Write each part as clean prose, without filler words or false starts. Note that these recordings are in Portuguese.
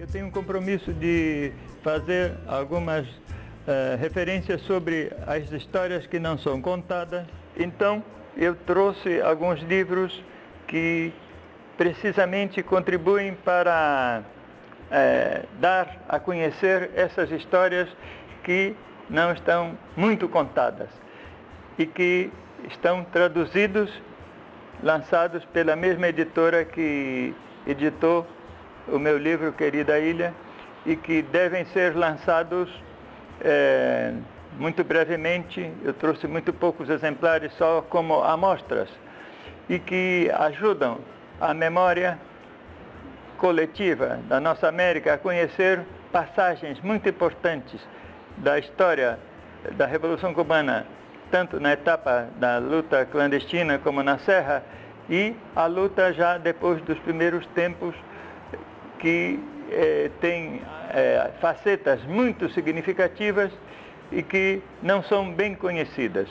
Eu tenho um compromisso de fazer algumas referências sobre as histórias que não são contadas. Então, eu trouxe alguns livros que precisamente contribuem para dar a conhecer essas histórias que não estão muito contadas e que estão traduzidos, lançados pela mesma editora que editou o meu livro Querida Ilha e que devem ser lançados muito brevemente. Eu trouxe muito poucos exemplares só como amostras e que ajudam a memória coletiva da nossa América a conhecer passagens muito importantes da história da Revolução Cubana, tanto na etapa da luta clandestina como na Serra, e a luta já depois dos primeiros tempos, que tem facetas muito significativas e que não são bem conhecidas.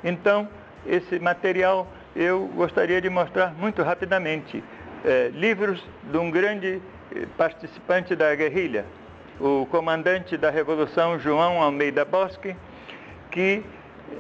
Então, esse material eu gostaria de mostrar muito rapidamente. Livros de um grande participante da guerrilha, o comandante da Revolução, João Almeida Bosque, que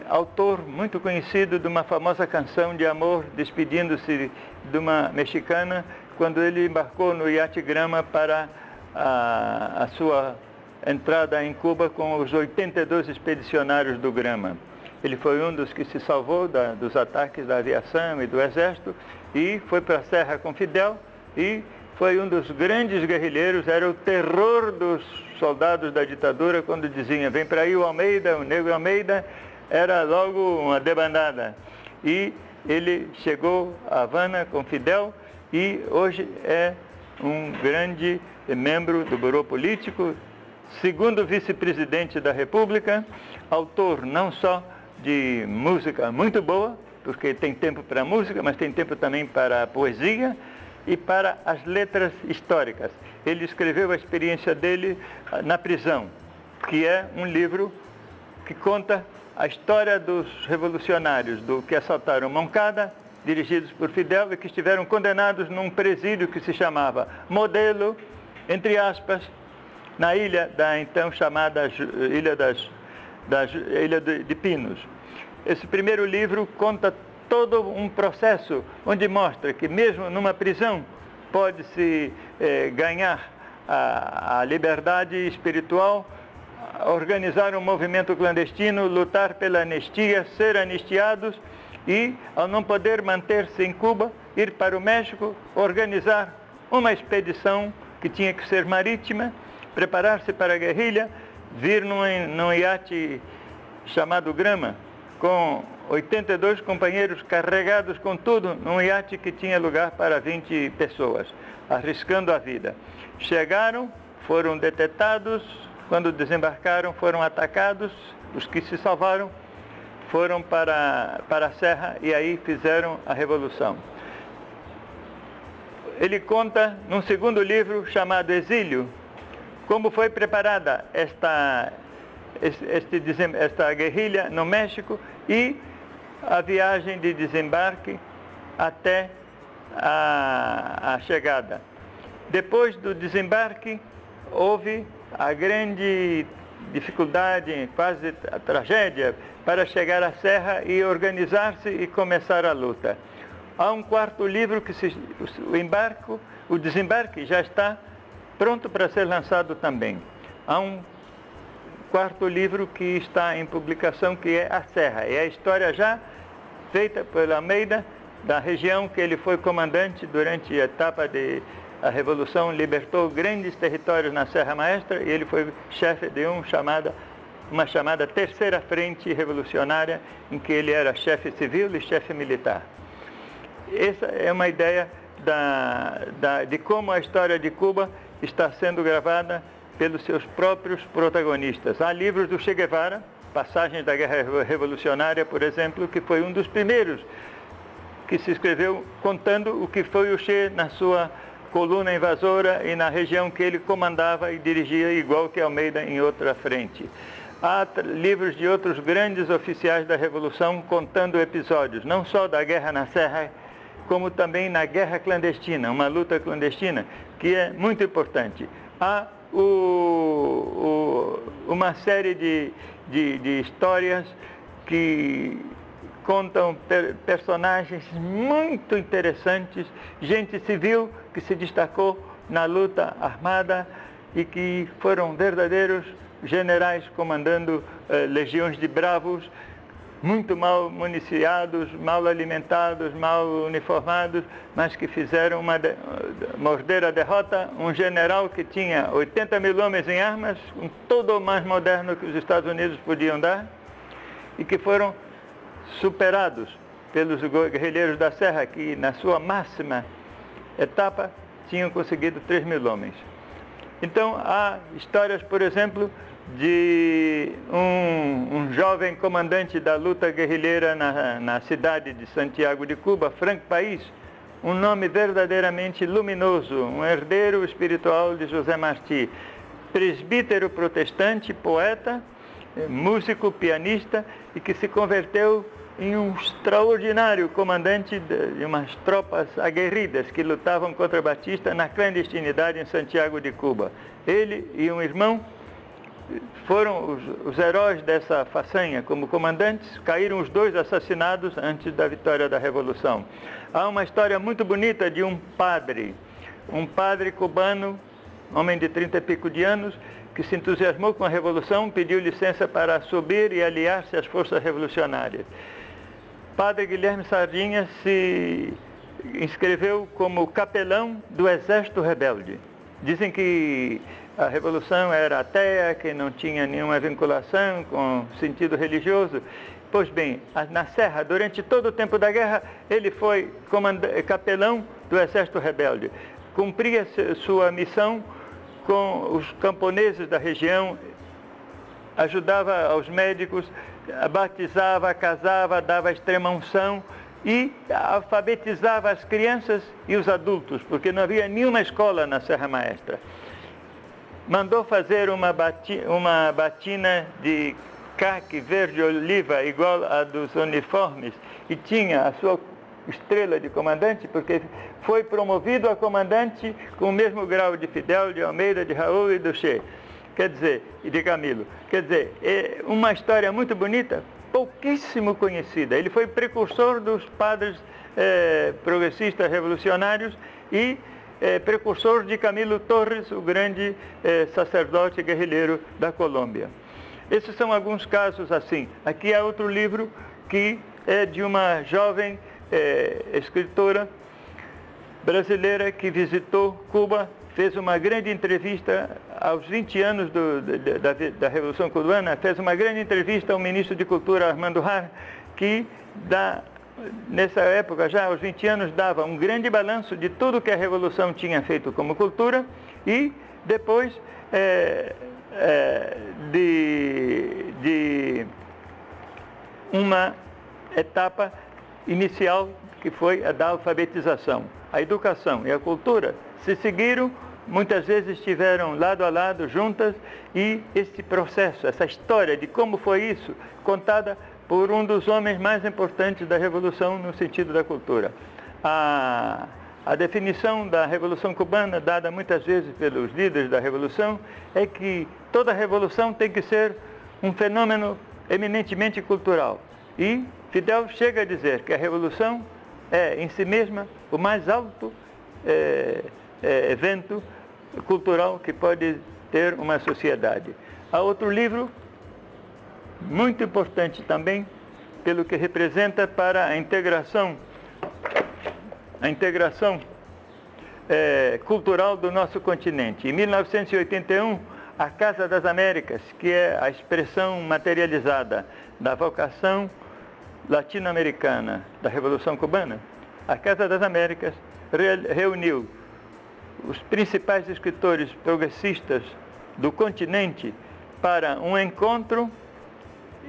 autor muito conhecido de uma famosa canção de amor, despedindo-se de uma mexicana, quando ele embarcou no iate Grama para a sua entrada em Cuba com os 82 expedicionários do Grama. Ele foi um dos que se salvou dos ataques da aviação e do exército e foi para a Serra com Fidel e foi um dos grandes guerrilheiros, era o terror dos soldados da ditadura quando diziam: vem para aí o Almeida, o Negro Almeida, era logo uma debandada. E ele chegou a Havana com Fidel e hoje é um grande membro do Bureau Político, segundo vice-presidente da República, autor não só de música muito boa, porque tem tempo para música, mas tem tempo também para a poesia e para as letras históricas. Ele escreveu a experiência dele na prisão, que é um livro que conta a história dos revolucionários que assaltaram Moncada, dirigidos por Fidel, e que estiveram condenados num presídio que se chamava Modelo, entre aspas, na ilha da então chamada Ilha de Pinos. Esse primeiro livro conta todo um processo onde mostra que mesmo numa prisão pode-se ganhar a liberdade espiritual, organizar um movimento clandestino, lutar pela anistia, ser anistiados e, ao não poder manter-se em Cuba, ir para o México, organizar uma expedição que tinha que ser marítima, preparar-se para a guerrilha, vir num iate chamado Grama, com 82 companheiros carregados com tudo, num iate que tinha lugar para 20 pessoas, arriscando a vida. Chegaram, foram detetados, quando desembarcaram foram atacados, os que se salvaram foram para a Serra e aí fizeram a Revolução. Ele conta, num segundo livro chamado Exílio, como foi preparada esta guerrilha no México e a viagem de desembarque até a chegada. Depois do desembarque, houve a grande dificuldade, quase a tragédia, para chegar à Serra e organizar-se e começar a luta. Há um quarto livro que o desembarque já está pronto para ser lançado também. Há um quarto livro que está em publicação, que é A Serra. É a história já feita por Almeida, da região que ele foi comandante durante a etapa a Revolução, libertou grandes territórios na Serra Maestra e ele foi chefe de uma chamada Terceira Frente Revolucionária, em que ele era chefe civil e chefe militar. Essa é uma ideia de como a história de Cuba está sendo gravada pelos seus próprios protagonistas. Há livros do Che Guevara, Passagens da Guerra Revolucionária, por exemplo, que foi um dos primeiros que se escreveu contando o que foi o Che na sua coluna invasora e na região que ele comandava e dirigia, igual que Almeida em outra frente. Há livros de outros grandes oficiais da Revolução contando episódios, não só da guerra na Serra, como também na guerra clandestina, uma luta clandestina, que é muito importante. Há uma série de histórias que contam personagens muito interessantes, gente civil que se destacou na luta armada e que foram verdadeiros generais comandando legiões de bravos, muito mal municiados, mal alimentados, mal uniformados, mas que fizeram morder a derrota. Um general que tinha 80 mil homens em armas, com todo o mais moderno que os Estados Unidos podiam dar, e que foram superados pelos guerrilheiros da Serra, que na sua máxima etapa tinham conseguido 3 mil homens. Então, há histórias, por exemplo, de um jovem comandante da luta guerrilheira na cidade de Santiago de Cuba, Frank País, um nome verdadeiramente luminoso, um herdeiro espiritual de José Martí, presbítero protestante, poeta, músico, pianista, e que se converteu em um extraordinário comandante de umas tropas aguerridas que lutavam contra Batista na clandestinidade em Santiago de Cuba. Ele e um irmão foram os heróis dessa façanha como comandantes, caíram os dois assassinados antes da vitória da Revolução. Há uma história muito bonita de um padre cubano, homem de 30 e pico de anos, que se entusiasmou com a Revolução, pediu licença para subir e aliar-se às forças revolucionárias. Padre Guilherme Sardinha se inscreveu como capelão do exército rebelde. Dizem que a Revolução era ateia, que não tinha nenhuma vinculação com sentido religioso. Pois bem, na Serra, durante todo o tempo da guerra, ele foi capelão do exército rebelde. Cumpria sua missão com os camponeses da região, ajudava aos médicos, batizava, casava, dava extrema-unção e alfabetizava as crianças e os adultos, porque não havia nenhuma escola na Serra Maestra. Mandou fazer uma batina de caque verde oliva igual a dos uniformes e tinha a sua estrela de comandante, porque foi promovido a comandante com o mesmo grau de Fidel, de Almeida, de Raul e do Che. Quer dizer, e de Camilo. Quer dizer, é uma história muito bonita, pouquíssimo conhecida. Ele foi precursor dos padres progressistas revolucionários e precursor de Camilo Torres, o grande sacerdote guerrilheiro da Colômbia. Esses são alguns casos assim. Aqui há outro livro que é de uma jovem escritora brasileira que visitou Cuba, fez uma grande entrevista aos 20 anos da Revolução Cubana, fez uma grande entrevista ao ministro de Cultura, Armando Har, que nessa época, já aos 20 anos, dava um grande balanço de tudo que a Revolução tinha feito como cultura e depois de uma etapa inicial que foi a da alfabetização. A educação e a cultura se seguiram, muitas vezes estiveram lado a lado, juntas, e esse processo, essa história de como foi isso, contada por um dos homens mais importantes da Revolução no sentido da cultura. A definição da Revolução Cubana, dada muitas vezes pelos líderes da Revolução, é que toda revolução tem que ser um fenômeno eminentemente cultural. E Fidel chega a dizer que a Revolução é, em si mesma, o mais alto evento cultural que pode ter uma sociedade. Há outro livro, muito importante também, pelo que representa para a integração cultural do nosso continente. Em 1981, a Casa das Américas, que é a expressão materializada da vocação latino-americana da Revolução Cubana, a Casa das Américas reuniu os principais escritores progressistas do continente para um encontro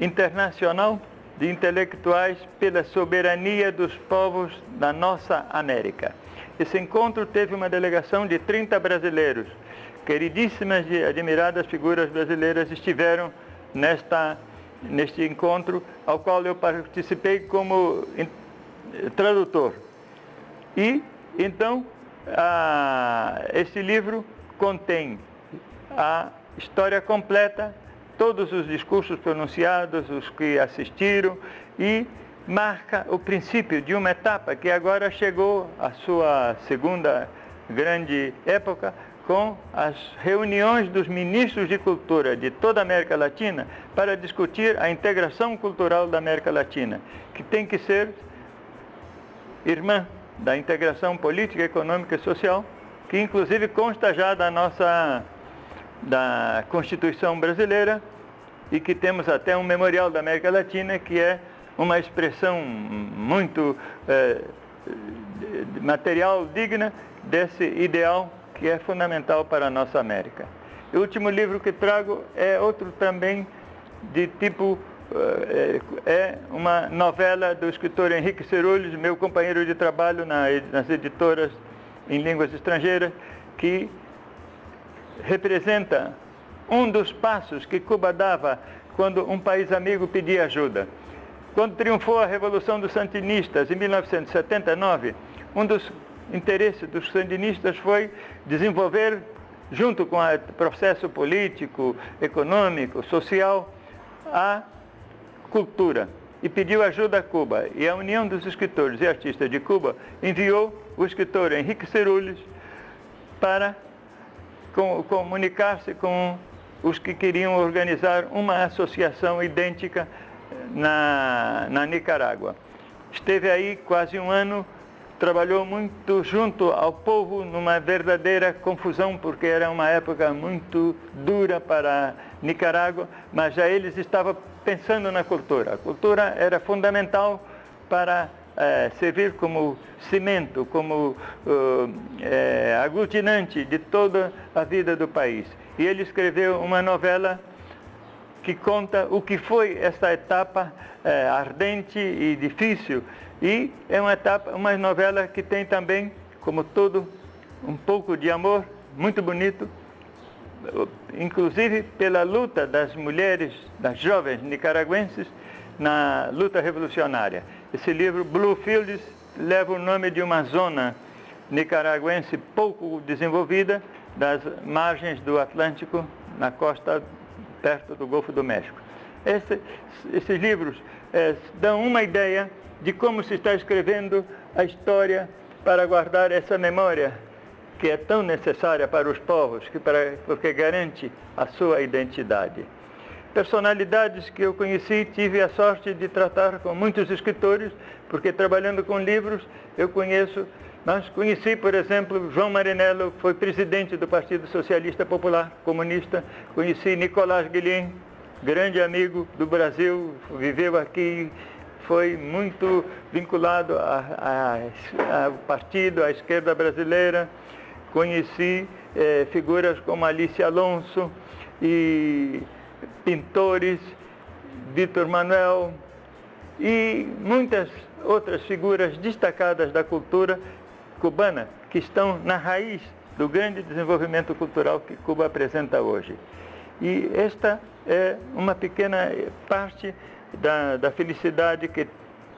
internacional de intelectuais pela soberania dos povos da nossa América. Esse encontro teve uma delegação de 30 brasileiros. Queridíssimas e admiradas figuras brasileiras estiveram neste encontro, ao qual eu participei como tradutor. E, então, esse livro contém a história completa, todos os discursos pronunciados, os que assistiram, e marca o princípio de uma etapa que agora chegou à sua segunda grande época, com as reuniões dos ministros de cultura de toda a América Latina para discutir a integração cultural da América Latina, que tem que ser irmã da integração política, econômica e social, que inclusive consta já da Constituição brasileira, e que temos até um memorial da América Latina, que é uma expressão muito material digna desse ideal que é fundamental para a nossa América. O último livro que trago é outro também de tipo, é uma novela do escritor Henrique Cerulli, meu companheiro de trabalho nas editoras em línguas estrangeiras, que representa um dos passos que Cuba dava quando um país amigo pedia ajuda. Quando triunfou a Revolução dos Sandinistas, em 1979, um dos interesses dos sandinistas foi desenvolver, junto com o processo político, econômico, social, a cultura, e pediu ajuda a Cuba. E a União dos Escritores e Artistas de Cuba enviou o escritor Henrique Cerulli para comunicar-se com os que queriam organizar uma associação idêntica na Nicarágua. Esteve aí quase um ano, trabalhou muito junto ao povo numa verdadeira confusão, porque era uma época muito dura para a Nicarágua, mas já eles estavam pensando na cultura. A cultura era fundamental para servir como cimento, como aglutinante de toda a vida do país. E ele escreveu uma novela que conta o que foi essa etapa ardente e difícil. E é uma novela que tem também, como todo, um pouco de amor, muito bonito, inclusive pela luta das mulheres, das jovens nicaragüenses, na luta revolucionária. Esse livro, Blue Fields, leva o nome de uma zona nicaragüense pouco desenvolvida, das margens do Atlântico, na costa perto do Golfo do México. Esses livros dão uma ideia de como se está escrevendo a história para guardar essa memória que é tão necessária para os povos, porque garante a sua identidade. Personalidades que eu conheci, tive a sorte de tratar com muitos escritores, porque trabalhando com livros eu conheci, por exemplo, João Marinello, foi presidente do Partido Socialista Popular Comunista, conheci Nicolás Guilhem, grande amigo do Brasil, viveu aqui, foi muito vinculado ao partido, à esquerda brasileira. Conheci figuras como Alice Alonso e pintores, Vítor Manuel e muitas outras figuras destacadas da cultura cubana que estão na raiz do grande desenvolvimento cultural que Cuba apresenta hoje. E esta é uma pequena parte da felicidade que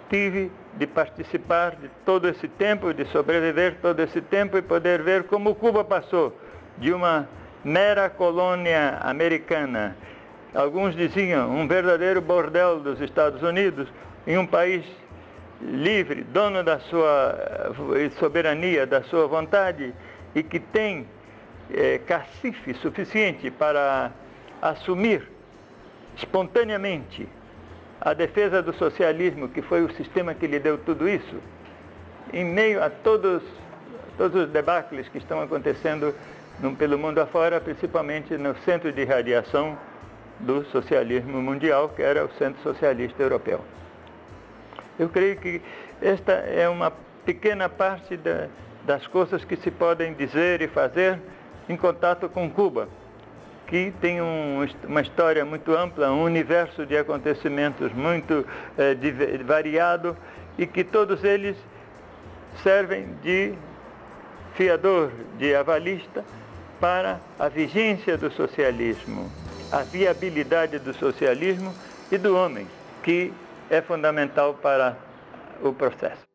tive de participar de todo esse tempo, de sobreviver todo esse tempo e poder ver como Cuba passou de uma mera colônia americana, alguns diziam um verdadeiro bordel dos Estados Unidos, em um país livre, dono da sua soberania, da sua vontade, e que tem cacife suficiente para assumir espontaneamente a defesa do socialismo, que foi o sistema que lhe deu tudo isso, em meio a todos os debacles que estão acontecendo pelo mundo afora, principalmente no centro de radiação do socialismo mundial, que era o Centro Socialista Europeu. Eu creio que esta é uma pequena parte das coisas que se podem dizer e fazer em contato com Cuba, que tem uma história muito ampla, um universo de acontecimentos muito variado, e que todos eles servem de fiador, de avalista para a vigência do socialismo, a viabilidade do socialismo e do homem, que é fundamental para o processo.